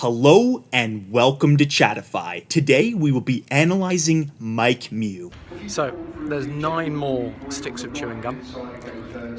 Hello and welcome to Chadify. Today we will be analyzing Mike Mew. So there's 9 more sticks of chewing gum.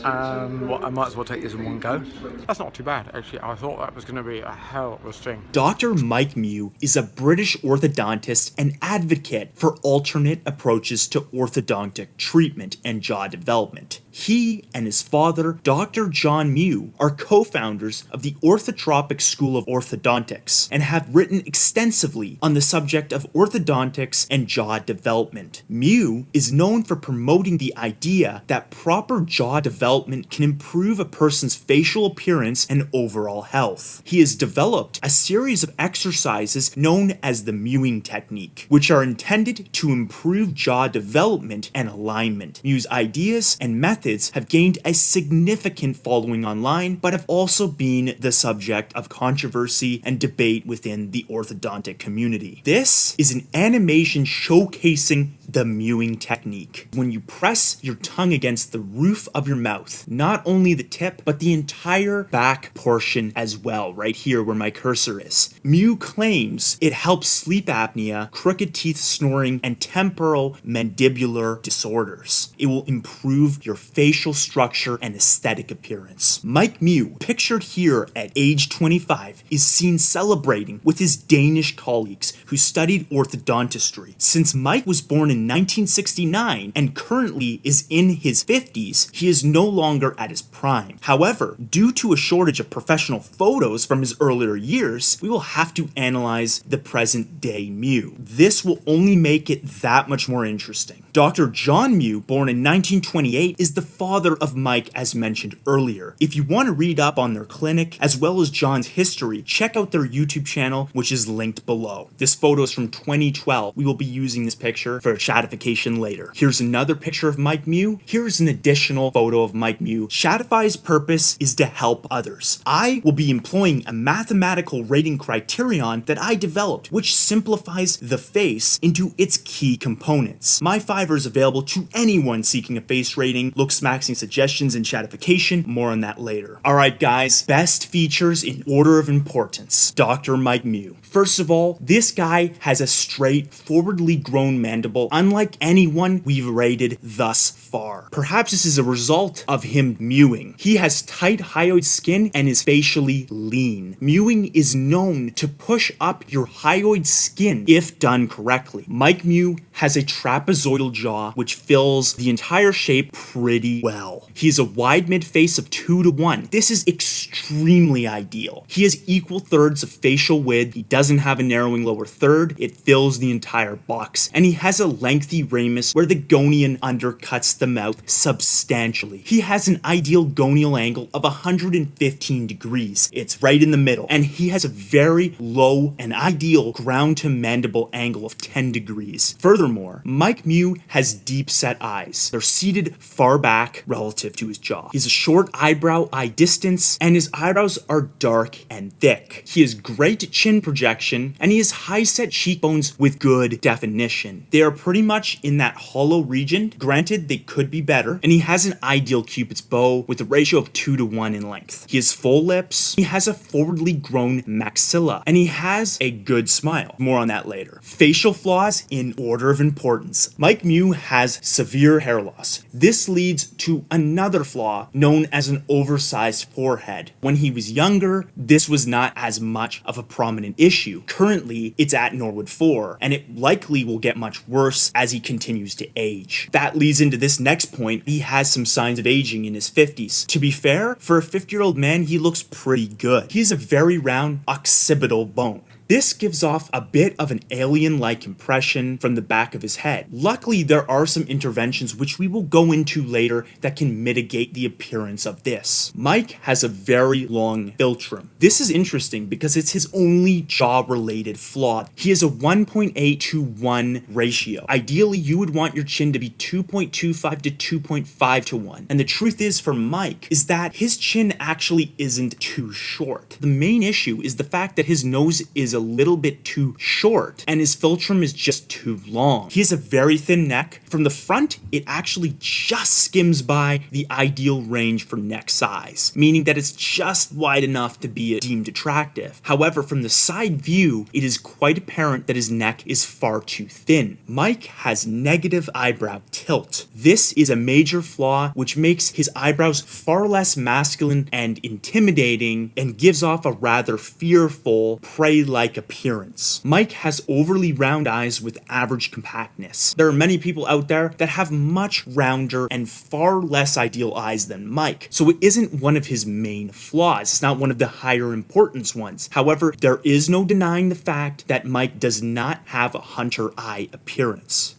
Well, I might as well take this in one go. That's not too bad, actually. I thought that was going to be a hell of a sting. Dr. Mike Mew is a British orthodontist and advocate for alternate approaches to orthodontic treatment and jaw development. He and his father, Dr. John Mew, are co-founders of the Orthotropic School of Orthodontics and have written extensively on the subject of orthodontics and jaw development. Mew is known for promoting the idea that proper jaw development can improve a person's facial appearance and overall health. He has developed a series of exercises known as the MEWING technique, which are intended to improve jaw development and alignment. Mew's ideas and methods have gained a significant following online, but have also been the subject of controversy and debate within the orthodontic community. This is an animation showcasing the mewing technique. When you press your tongue against the roof of your mouth, not only the tip, but the entire back portion as well, right here where my cursor is. Mew claims it helps sleep apnea, crooked teeth snoring, and temporal mandibular disorders. It will improve your facial structure and aesthetic appearance. Mike Mew, pictured here at age 25, is seen celebrating with his Danish colleagues who studied orthodontistry. Since Mike was born in 1969 and currently is in his 50s, he is no longer at his prime. However, due to a shortage of professional photos from his earlier years, we will have to analyze the present day Mew. This will only make it that much more interesting. Dr. John Mew, born in 1928, is the father of Mike as mentioned earlier. If you want to read up on their clinic as well as John's history, check out their YouTube channel, which is linked below. This photo is from 2012. We will be using this picture for Chadification later. Here's another picture of Mike Mew. Here's an additional photo of Mike Mew. Chadify's purpose is to help others. I will be employing a mathematical rating criterion that I developed, which simplifies the face into its key components. My fiver is available to anyone seeking a face rating, Looksmaxxing suggestions, and Chadification. More on that later. Alright guys, best features in order of importance. Dr. Mike Mew. First of all, this guy has a straight, forwardly grown mandible, unlike anyone we've rated thus far. Perhaps this is a result of him mewing. He has tight hyoid skin and is facially lean. Mewing is known to push up your hyoid skin if done correctly. Mike Mew has a trapezoidal jaw which fills the entire shape pretty well. He has a wide mid face of 2:1. This is extremely ideal. He has equal thirds of facial width. He doesn't have a narrowing lower third. It fills the entire box. And he has a lengthy ramus where the gonian undercuts the mouth substantially. He has an ideal gonial angle of 115 degrees. It's right in the middle. And he has a very low and ideal ground to mandible angle of 10 degrees. Furthermore, Mike Mew has deep set eyes. They're seated far back relative to his jaw. He has a short eyebrow eye distance and his eyebrows are dark and thick. He has great chin projection and he has high set cheekbones with good definition. They are pretty much in that hollow region. Granted, they could be better. And he has an ideal cupid's bow with a ratio of 2:1 in length. He has full lips. He has a forwardly grown maxilla and he has a good smile. More on that later. Facial flaws in order of importance. Mike Mew has severe hair loss. This leads to another flaw known as an oversized forehead. When he was younger, this was not as much of a prominent issue. Currently, it's at Norwood 4, and it likely will get much worse as he continues to age. That leads into this next point. He has some signs of aging in his 50s. To be fair, for a 50-year-old man, he looks pretty good. He has a very round occipital bone. This gives off a bit of an alien-like impression from the back of his head. Luckily, there are some interventions which we will go into later that can mitigate the appearance of this. Mike has a very long philtrum. This is interesting because it's his only jaw-related flaw. He has a 1.8:1 ratio. Ideally, you would want your chin to be 2.25 to 2.5:1. And the truth is for Mike is that his chin actually isn't too short. The main issue is the fact that his nose is a a little bit too short, and his philtrum is just too long. He has a very thin neck. From the front, it actually just skims by the ideal range for neck size, meaning that it's just wide enough to be deemed attractive. However, from the side view, it is quite apparent that his neck is far too thin. Mike has negative eyebrow tilt. This is a major flaw which makes his eyebrows far less masculine and intimidating and gives off a rather fearful, prey-like appearance. Mike has overly round eyes with average compactness. There are many people out there that have much rounder and far less ideal eyes than Mike, so it isn't one of his main flaws. It's not one of the higher importance ones. However, there is no denying the fact that Mike does not have a hunter eye appearance.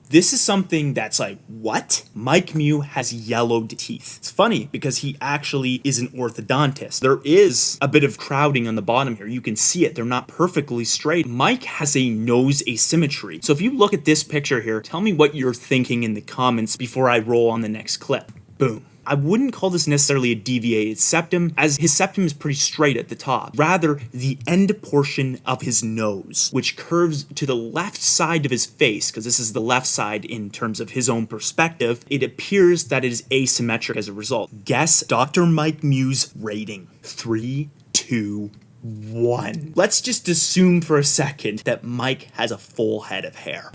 This is something that's like, what? Mike Mew has yellowed teeth. It's funny because he actually is an orthodontist. There is a bit of crowding on the bottom here. You can see it. They're not perfectly straight. Mike has a nose asymmetry. So if you look at this picture here, tell me what you're thinking in the comments before I roll on the next clip. Boom. I wouldn't call this necessarily a deviated septum, as his septum is pretty straight at the top. Rather, the end portion of his nose, which curves to the left side of his face, because this is the left side in terms of his own perspective, it appears that it is asymmetric as a result. Guess Dr. Mike Mew's rating. 3, 2, 1. Let's just assume for a second that Mike has a full head of hair.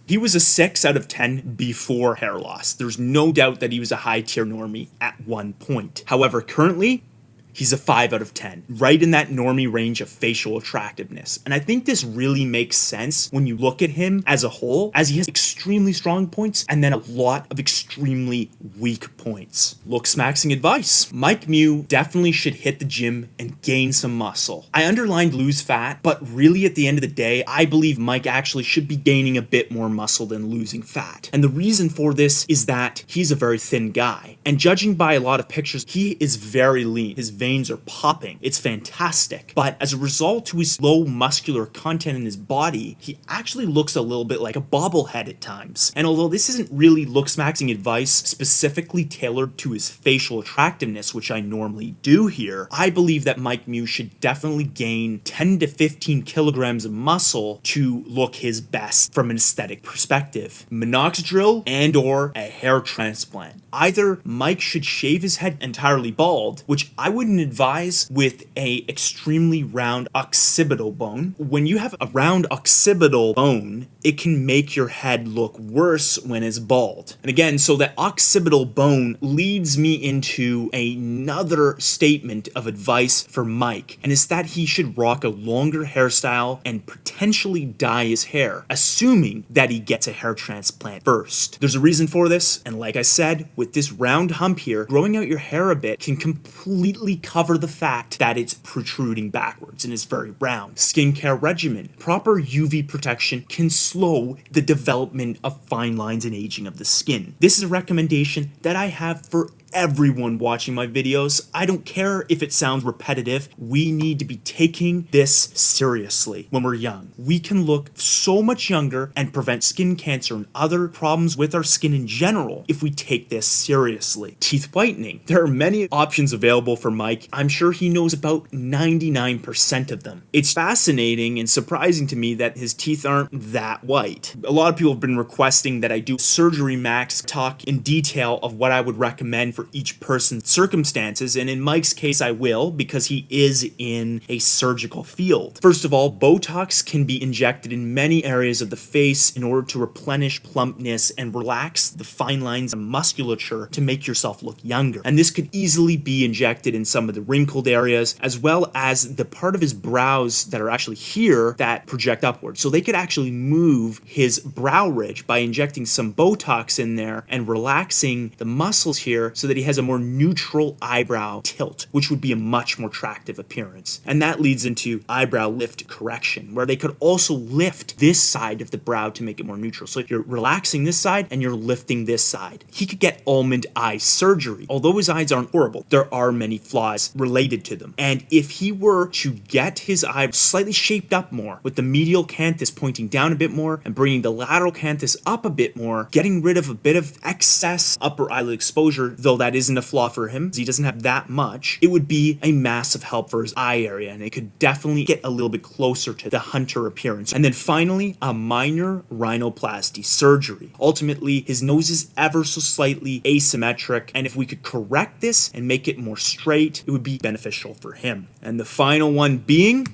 He was a 6 out of 10 before hair loss. There's no doubt that he was a high tier normie at one point. However, currently, he's a 5 out of 10, right in that normie range of facial attractiveness. And I think this really makes sense when you look at him as a whole, as he has extremely strong points and then a lot of extremely weak points. Looksmaxing advice. Mike Mew definitely should hit the gym and gain some muscle. I underlined lose fat, but really at the end of the day, I believe Mike actually should be gaining a bit more muscle than losing fat. And the reason for this is that he's a very thin guy. And judging by a lot of pictures, he is very lean. His veins are popping. It's fantastic. But as a result to his low muscular content in his body, he actually looks a little bit like a bobblehead at times. And although this isn't really Looksmaxing advice specifically tailored to his facial attractiveness, which I normally do here, I believe that Mike Mew should definitely gain 10 to 15 kilograms of muscle to look his best from an aesthetic perspective. Minoxidil and/or a hair transplant. Either Mike should shave his head entirely bald, which I wouldn't advise with a extremely round occipital bone. When you have a round occipital bone, it can make your head look worse when it's bald. And again, so that occipital bone leads me into another statement of advice for Mike, and it's that he should rock a longer hairstyle and potentially dye his hair, assuming that he gets a hair transplant first. There's a reason for this, and like I said, with this round hump here, growing out your hair a bit can completely cover the fact that it's protruding backwards and is very round. Skincare regimen. Proper UV protection can slow the development of fine lines and aging of the skin. This is a recommendation that I have for everyone watching my videos. I don't care if it sounds repetitive. We need to be taking this seriously when we're young. We can look so much younger and prevent skin cancer and other problems with our skin in general if we take this seriously. Teeth whitening. There are many options available for Mike. I'm sure he knows about 99% of them. It's fascinating and surprising to me that his teeth aren't that white. A lot of people have been requesting that I do Surgery Max talk in detail of what I would recommend for each person's circumstances, and in Mike's case I will, because he is in a surgical field. First of all, Botox can be injected in many areas of the face in order to replenish plumpness and relax the fine lines and musculature to make yourself look younger. And this could easily be injected in some of the wrinkled areas, as well as the part of his brows that are actually here that project upward. So they could actually move his brow ridge by injecting some Botox in there and relaxing the muscles here so that he has a more neutral eyebrow tilt, which would be a much more attractive appearance. And that leads into eyebrow lift correction, where they could also lift this side of the brow to make it more neutral. So you're relaxing this side and you're lifting this side. He could get almond eye surgery. Although his eyes aren't horrible, there are many flaws related to them. And if he were to get his eye slightly shaped up more, with the medial canthus pointing down a bit more and bringing the lateral canthus up a bit more, getting rid of a bit of excess upper eyelid exposure, though though that isn't a flaw for him, he doesn't have that much, it would be a massive help for his eye area, and it could definitely get a little bit closer to the hunter appearance. And then finally, a minor rhinoplasty surgery. Ultimately, his nose is ever so slightly asymmetric, and if we could correct this and make it more straight, it would be beneficial for him. And the final one being,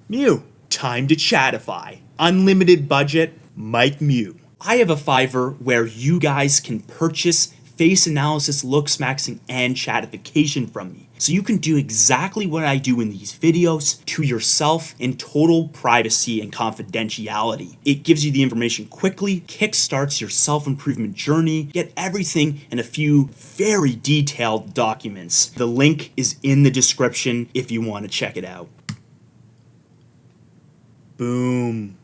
Mew. Time to Chadify. Unlimited budget, Mike Mew. I have a Fiverr where you guys can purchase face analysis, Looksmaxxing, and Chadification from me. So you can do exactly what I do in these videos to yourself in total privacy and confidentiality. It gives you the information quickly, kickstarts your self-improvement journey, get everything in a few very detailed documents. The link is in the description if you want to check it out. Boom.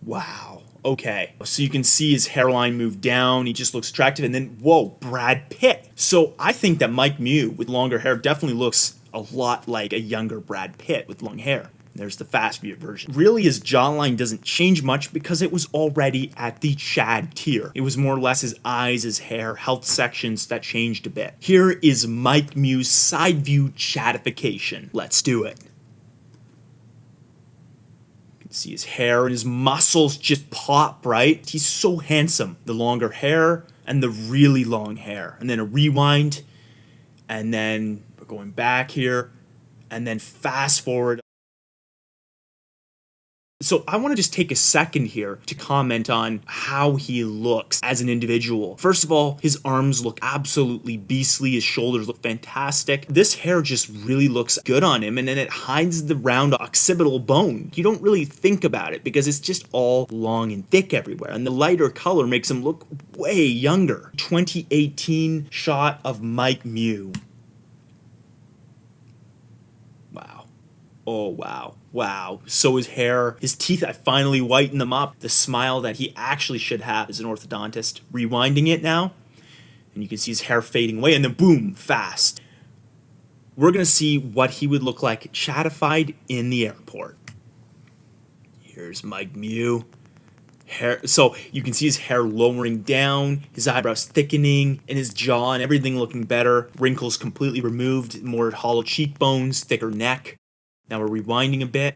Wow. Okay, so you can see his hairline move down, he just looks attractive, and then, whoa, Brad Pitt. So I think that Mike Mew with longer hair definitely looks a lot like a younger Brad Pitt with long hair. There's the fast view version. Really, his jawline doesn't change much because it was already at the Chad tier. It was more or less his eyes, his hair, health sections that changed a bit. Here is Mike Mew's side view Chadification. Let's do it. See his hair and his muscles just pop, right? He's so handsome. The longer hair and the really long hair. And then a rewind. And then we're going back here. And then fast forward. So I want to just take a second here to comment on how he looks as an individual. First of all, his arms look absolutely beastly. His shoulders look fantastic. This hair just really looks good on him, and then it hides the round occipital bone. You don't really think about it because it's just all long and thick everywhere, and the lighter color makes him look way younger. 2018 shot of Mike Mew. Wow. Oh, wow. Wow. So his hair, his teeth, I finally whitened them up. The smile that he actually should have as an orthodontist. Rewinding it now, and you can see his hair fading away, and then boom, fast. We're going to see what he would look like chadified in the airport. Here's Mike Mew. Hair, so you can see his hair lowering down, his eyebrows thickening, and his jaw and everything looking better. Wrinkles completely removed, more hollow cheekbones, thicker neck. Now we're rewinding a bit.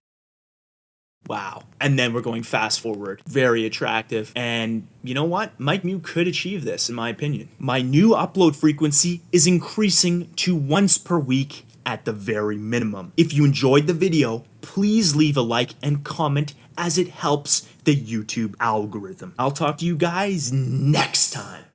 Wow. And then we're going fast forward. Very attractive. And you know what? Mike Mew could achieve this, in my opinion. My new upload frequency is increasing to once per week at the very minimum. If you enjoyed the video, please leave a like and comment as it helps the YouTube algorithm. I'll talk to you guys next time.